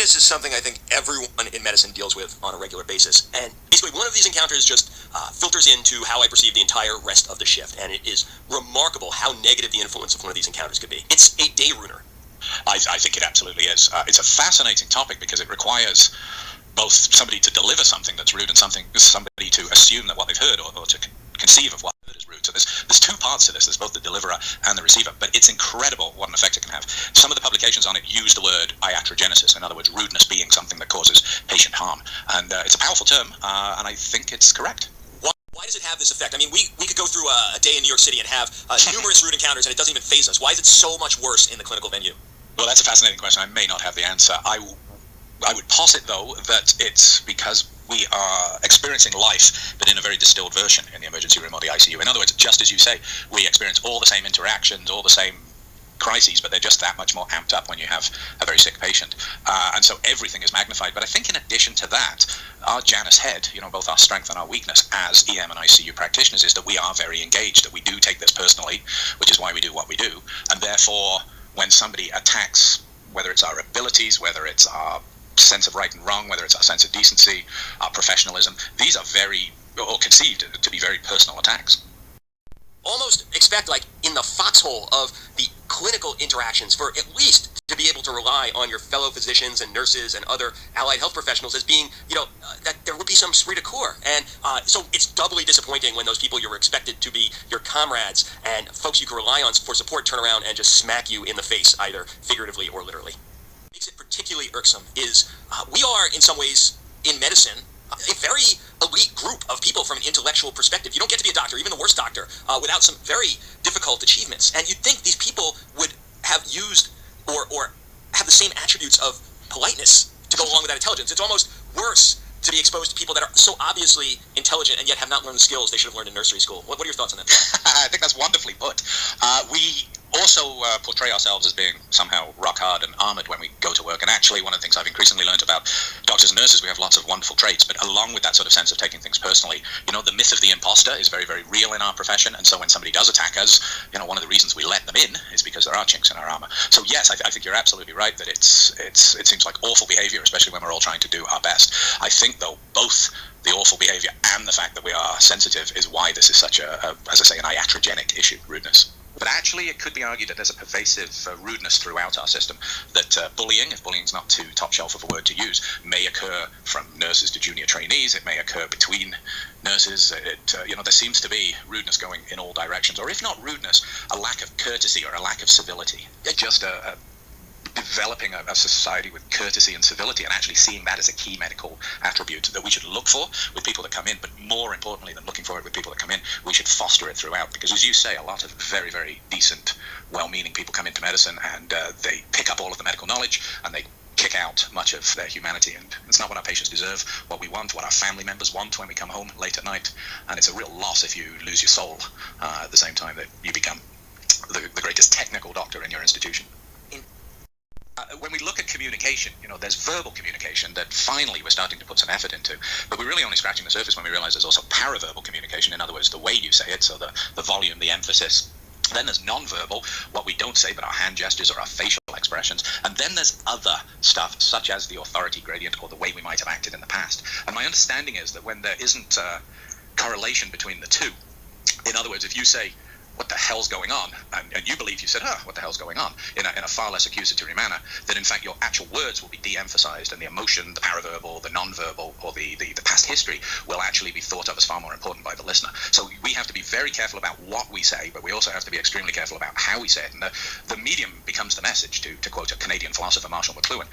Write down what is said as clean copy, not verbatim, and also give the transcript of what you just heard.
this is something I think everyone in medicine deals with on a regular basis. And basically, one of these encounters just filters into how I perceive the entire rest of the shift. And it is remarkable how negative the influence of one of these encounters could be. It's a day ruiner. I think it absolutely is. It's a fascinating topic because it requires both somebody to deliver something that's rude and somebody to assume that what they've heard or to conceive of what they've heard is rude. So there's two parts to this. There's both the deliverer and the receiver, but it's incredible what an effect it can have. Some of the publications on it use the word iatrogenesis, in other words, rudeness being something that causes patient harm. And it's a powerful term, and I think it's correct. Why does it have this effect? I mean, we could go through a day in New York City and have numerous rude encounters, and it doesn't even faze us. Why is it so much worse in the clinical venue? Well, that's a fascinating question. I may not have the answer. I would posit, though, that it's because we are experiencing life, but in a very distilled version in the emergency room or the ICU. In other words, just as you say, we experience all the same interactions, all the same crises, but they're just that much more amped up when you have a very sick patient. And so everything is magnified. But I think in addition to that, our Janus head, both our strength and our weakness as EM and ICU practitioners is that we are very engaged, that we do take this personally, which is why we do what we do. And therefore, when somebody attacks, whether it's our abilities, whether it's our sense of right and wrong, whether it's our sense of decency, our professionalism, these are conceived to be very personal attacks. Almost expect, like, in the foxhole of the clinical interactions for at least to be able to rely on your fellow physicians and nurses and other allied health professionals as being, that there would be some esprit de corps. And so it's doubly disappointing when those people you were expected to be your comrades and folks you can rely on for support turn around and just smack you in the face, either figuratively or literally. What makes it particularly irksome is we are, in some ways, in medicine, a very elite group of people from an intellectual perspective. You don't get to be a doctor, even the worst doctor, without some very difficult achievements. And you'd think these people would have used or have the same attributes of politeness to go along with that intelligence. It's almost worse to be exposed to people that are so obviously intelligent and yet have not learned the skills they should have learned in nursery school. What are your thoughts on that? I think that's wonderfully put. We also portray ourselves as being somehow rock hard and armored when we go to work. And actually, one of the things I've increasingly learned about doctors and nurses, we have lots of wonderful traits, but along with that sort of sense of taking things personally, the myth of the imposter is very, very real in our profession. And so when somebody does attack us, one of the reasons we let them in is because there are chinks in our armor. So yes, I think you're absolutely right that it seems like awful behavior, especially when we're all trying to do our best. I think, though, both the awful behavior and the fact that we are sensitive is why this is such as I say, an iatrogenic issue, rudeness. But actually, it could be argued that there's a pervasive rudeness throughout our system, that bullying, if bullying's not too top shelf of a word to use, may occur from nurses to junior trainees. It may occur between nurses. There seems to be rudeness going in all directions, or if not rudeness, a lack of courtesy or a lack of civility. Just developing a society with courtesy and civility, and actually seeing that as a key medical attribute that we should look for with people that come in, but more importantly than looking for it with people that come in, we should foster it throughout. Because as you say, a lot of very, very decent, well-meaning people come into medicine and they pick up all of the medical knowledge and they kick out much of their humanity, and it's not what our patients deserve, what we want, what our family members want when we come home late at night. And it's a real loss if you lose your soul at the same time that you become the greatest technical doctor in your institution. When we look at communication, there's verbal communication that finally we're starting to put some effort into, but we're really only scratching the surface when we realize there's also paraverbal communication, in other words, the way you say it, so the volume, the emphasis. Then there's non-verbal, what we don't say but our hand gestures or our facial expressions. And then there's other stuff, such as the authority gradient or the way we might have acted in the past. And my understanding is that when there isn't a correlation between the two, in other words, if you say, what the hell's going on? And you believe you said, what the hell's going on? In a far less accusatory manner, that in fact your actual words will be de-emphasized, and the emotion, the paraverbal, the non-verbal, or the past history will actually be thought of as far more important by the listener. So we have to be very careful about what we say, but we also have to be extremely careful about how we say it. And the medium becomes the message, to quote a Canadian philosopher, Marshall McLuhan.